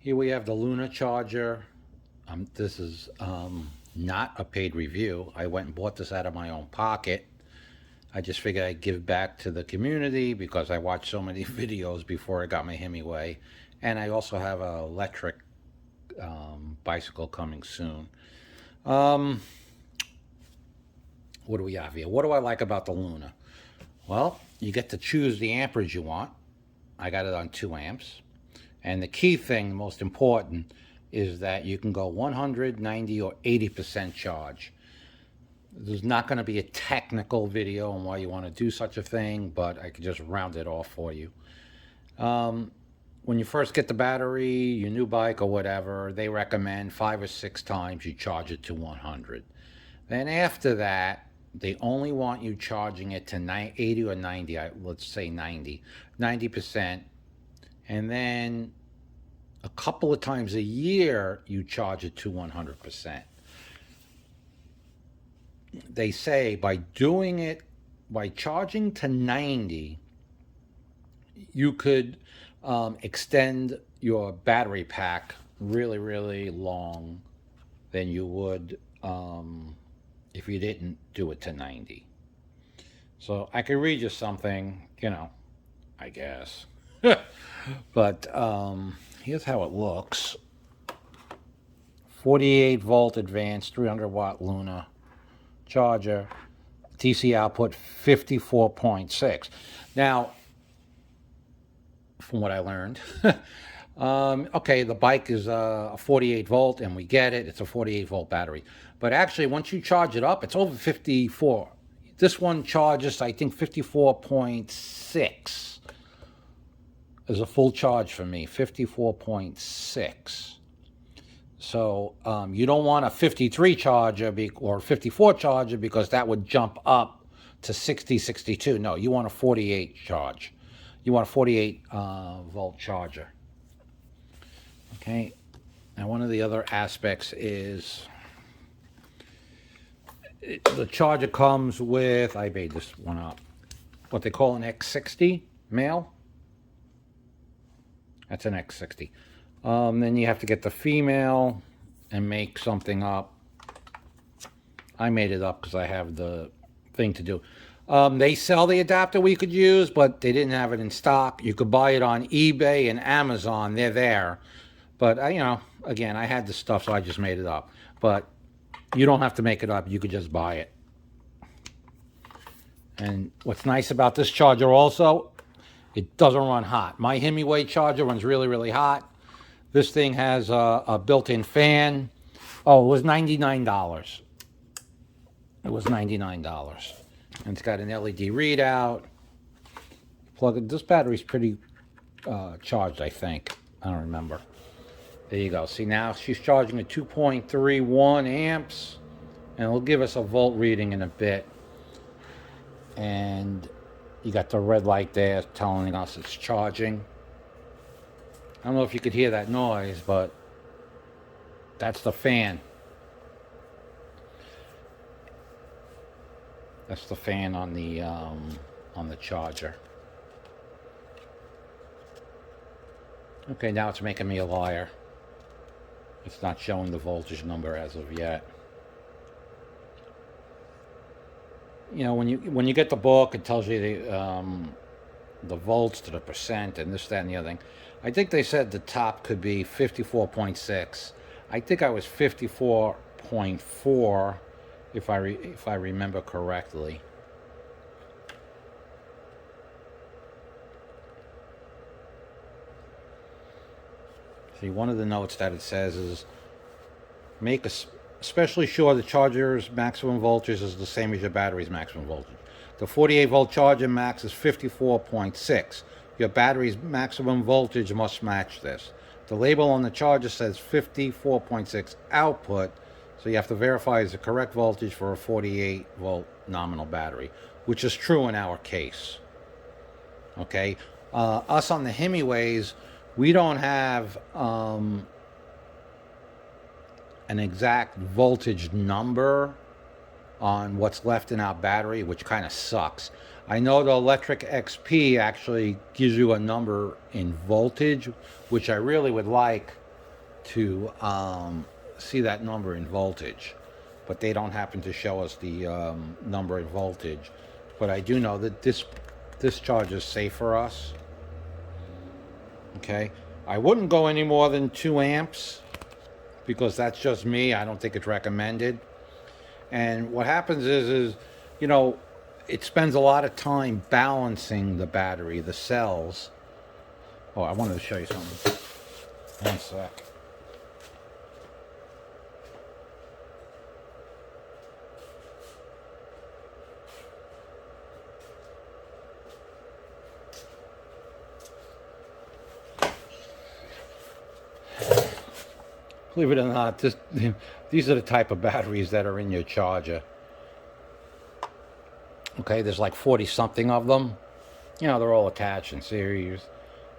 Here we have the Luna charger. This is not a paid review. I went and bought this out of my own pocket. I just figured I'd give back to the community because I watched so many videos before I got my Himiway. And I also have a Lectric bicycle coming soon. Um, what do we have here? What do I like about the Luna? Well, you get to choose the amperage you want. I got it on 2 amps. And the key thing, the most important, is that you can go 100, 90, or 80% charge. There's not going to be a technical video on why you want to do such a thing, but I could just round it off for you. When you first get the battery, your new bike or whatever, they recommend 5 or 6 times you charge it to 100. Then after that, they only want you charging it to 80 or 90, let's say 90%. And then a couple of times a year, you charge it to 100%. They say by charging to 90, you could extend your battery pack really, really long than you would if you didn't do it to 90. So I could read you something, I guess. But here's how it looks. 48 volt advanced 300 watt Luna charger, DC output 54.6. Now, from what I learned, okay, the bike is a 48 volt, and we get it. It's a 48 volt battery. But actually, once you charge it up, it's over 54. This one charges, I think, 54.6 is a full charge for me, 54.6. So you don't want a 53 charger or 54 charger because that would jump up to 60, 62. No, you want a 48 charge. You want a 48 volt charger. Okay. Now, one of the other aspects is the charger comes with, I made this one up, what they call an X60 male. That's an X60. Then you have to get the female and make something up. I made it up because I have the thing to do. They sell the adapter we could use, but they didn't have it in stock. You could buy it on eBay and Amazon. They're there. But, again, I had the stuff, so I just made it up. But you don't have to make it up. You could just buy it. And what's nice about this charger also, it doesn't run hot. My Himiway charger runs really, really hot. This thing has a built-in fan. Oh, it was $99. It was $99. And it's got an LED readout. Plug it. This battery's pretty charged, I think. I don't remember. There you go. See, now she's charging at 2.31 amps. And it'll give us a volt reading in a bit. And you got the red light there telling us it's charging. I don't know if you could hear that noise, but that's the fan. That's the fan on the charger. Okay, now it's making me a liar. It's not showing the voltage number as of yet. When you get the book, it tells you the volts to the percent and this, that, and the other thing. I think they said the top could be 54.6. I think I was 54.4 if I remember correctly. See, one of the notes that it says is make especially sure the charger's maximum voltage is the same as your battery's maximum voltage. The 48 volt charger max is 54.6. Your battery's maximum voltage must match this. The label on the charger says 54.6 output, so you have to verify it's the correct voltage for a 48 volt nominal battery, which is true in our case. Okay, us on the Himiways, we don't have an exact voltage number on what's left in our battery, which kind of sucks. I know the Lectric XP actually gives you a number in voltage, which I really would like to see that number in voltage, but they don't happen to show us the number in voltage. But I do know that this charge is safe for us. Okay, I wouldn't go any more than 2 amps because that's just me. I don't think it's recommended. And what happens is you know, it spends a lot of time balancing the battery, the cells. Oh, I wanted to show you something. One sec. Believe it or not, these are the type of batteries that are in your charger. Okay, there's like 40 something of them. You know, they're all attached in series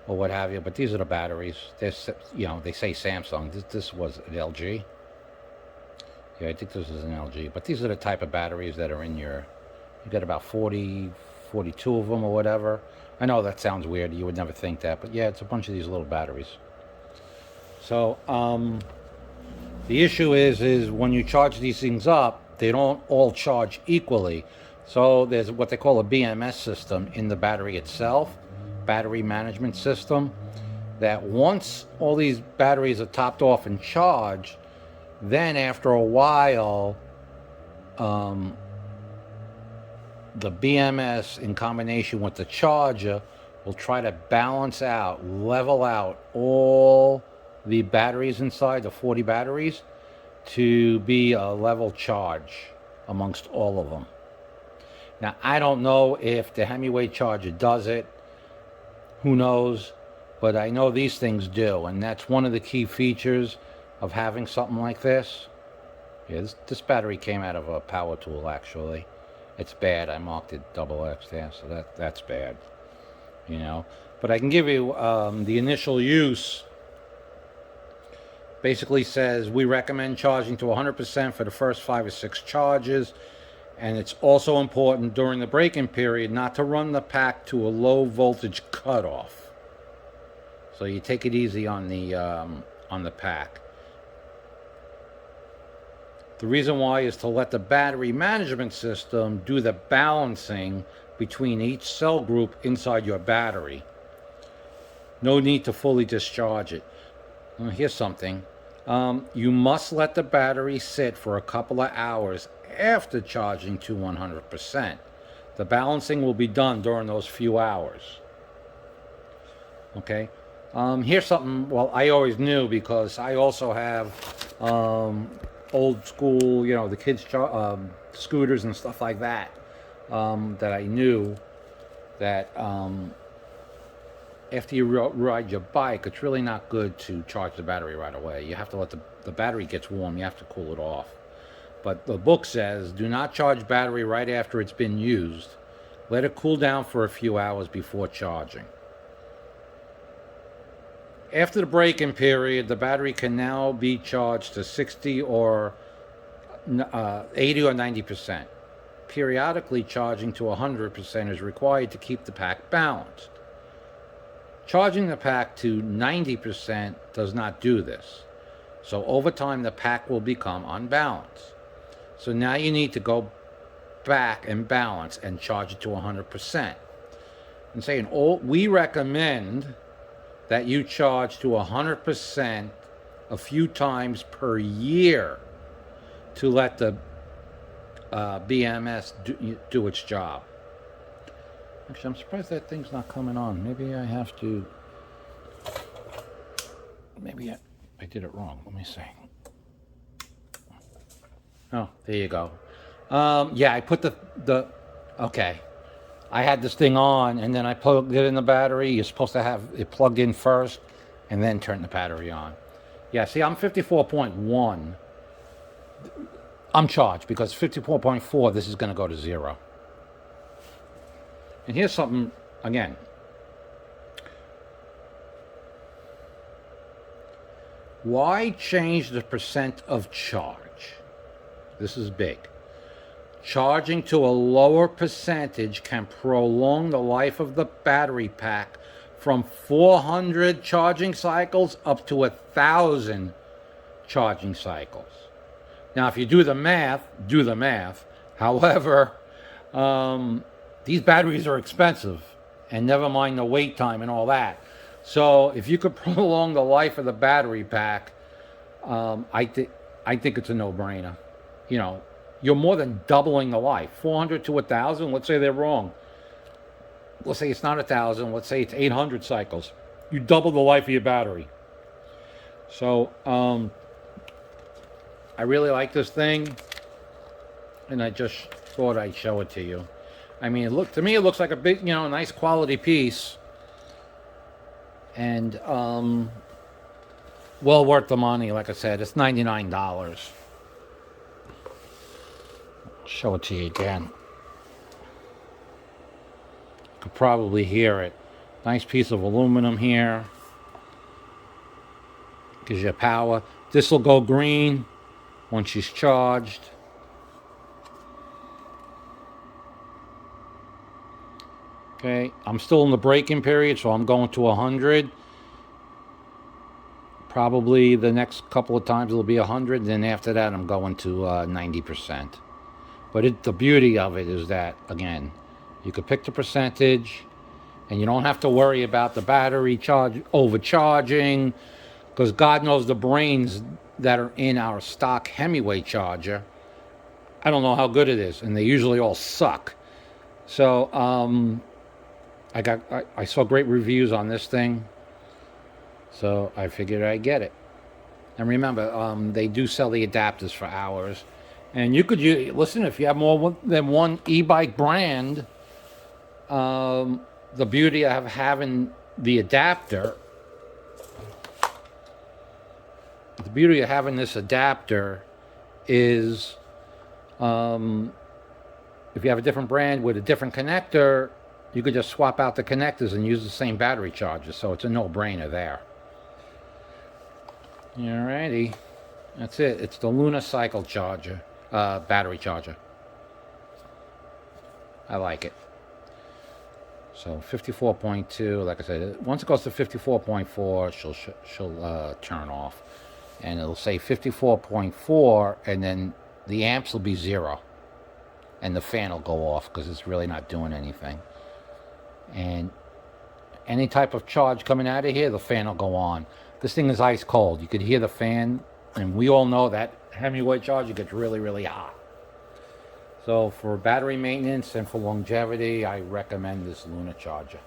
or what have you, but these are the batteries. You know, they say Samsung. This was an LG. Yeah, I think this is an LG, but these are the type of batteries that are in your, you got about 40, 42 of them or whatever. I know that sounds weird. You would never think that, but yeah, it's a bunch of these little batteries. So, the issue is when you charge these things up, they don't all charge equally. So there's what they call a BMS system in the battery itself, battery management system, that once all these batteries are topped off and charged, then after a while, the BMS in combination with the charger will try to balance out, level out all the batteries inside, the 40 batteries, to be a level charge amongst all of them. Now, I don't know if the Himiway charger does it. Who knows? But I know these things do, and that's one of the key features of having something like this. Yeah, this battery came out of a power tool, actually. It's bad. I marked it XX there, so that's bad. You know, but I can give you the initial use. Basically says we recommend charging to 100% for the first 5 or 6 charges, and it's also important during the break-in period not to run the pack to a low voltage cutoff. So you take it easy on the pack. The reason why is to let the battery management system do the balancing between each cell group inside your battery. No need to fully discharge it. Here's something. You must let the battery sit for a couple of hours after charging to 100%. The balancing will be done during those few hours. Okay. Here's something, well, I always knew because I also have old school, you know, the kids' scooters and stuff like that, that I knew that after you ride your bike, it's really not good to charge the battery right away. You have to let the battery gets warm. You have to cool it off. But the book says, do not charge battery right after it's been used. Let it cool down for a few hours before charging. After the break-in period, the battery can now be charged to 60 or 80 or 90%. Periodically charging to 100% is required to keep the pack balanced. Charging the pack to 90% does not do this. So over time, the pack will become unbalanced. So now you need to go back and balance and charge it to 100%. And saying, we recommend that you charge to 100% a few times per year to let the BMS do its job. Actually, I'm surprised that thing's not coming on. Maybe I have to... Maybe I did it wrong. Let me see. Oh, there you go. Yeah, I put the... Okay. I had this thing on, and then I plugged it in the battery. You're supposed to have it plugged in first, and then turn the battery on. Yeah, see, I'm 54.1. I'm charged, because 54.4, this is going to go to 0. And here's something, again. Why change the percent of charge? This is big. Charging to a lower percentage can prolong the life of the battery pack from 400 charging cycles up to 1,000 charging cycles. Now, if you do the math, do the math. However, these batteries are expensive, and never mind the wait time and all that. So if you could prolong the life of the battery pack, I think it's a no-brainer. You know, you're more than doubling the life. 400 to 1,000. Let's say they're wrong. Let's say it's not 1,000. Let's say it's 800 cycles. You double the life of your battery. So I really like this thing, and I just thought I'd show it to you. I mean, to me, it looks like a big, you know, nice quality piece, and well worth the money. Like I said, it's $99. Show it to you again. You could probably hear it. Nice piece of aluminum here. Gives you power. This will go green once she's charged. Okay, I'm still in the braking period, so I'm going to 100. Probably the next couple of times it'll be 100, then after that I'm going to 90%. But the beauty of it is that, again, you could pick the percentage, and you don't have to worry about the battery overcharging, because God knows the brains that are in our stock Himiway charger, I don't know how good it is, and they usually all suck. So I saw great reviews on this thing, so I figured I'd get it. And remember, they do sell the adapters for hours, and you could listen, if you have more than one e-bike brand, the beauty of having the adapter, this adapter is, if you have a different brand with a different connector, you could just swap out the connectors and use the same battery charger. So it's a no-brainer there. Alrighty, that's it. It's the Lunar Cycle charger, battery charger. I like it. So 54.2, like I said, once it goes to 54.4, she'll turn off, and it'll say 54.4, and then the amps will be 0, and the fan will go off because it's really not doing anything. And any type of charge coming out of here, the fan will go on. This thing is ice cold. You could hear the fan, and we all know that Himiway charger gets really, really hot. So for battery maintenance and for longevity, I recommend this Lunar charger.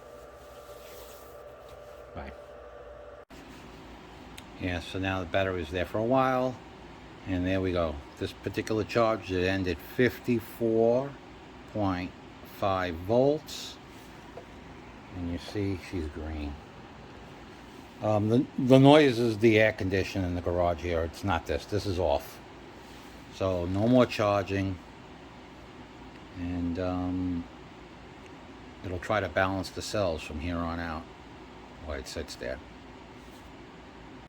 Bye. Yeah, so now the battery was there for a while, and there we go. This particular charge, it ended 54.5 volts. And you see she's green. The noise is the air conditioner in the garage here. It's not this. This is off. So no more charging. And it'll try to balance the cells from here on out while it sits there.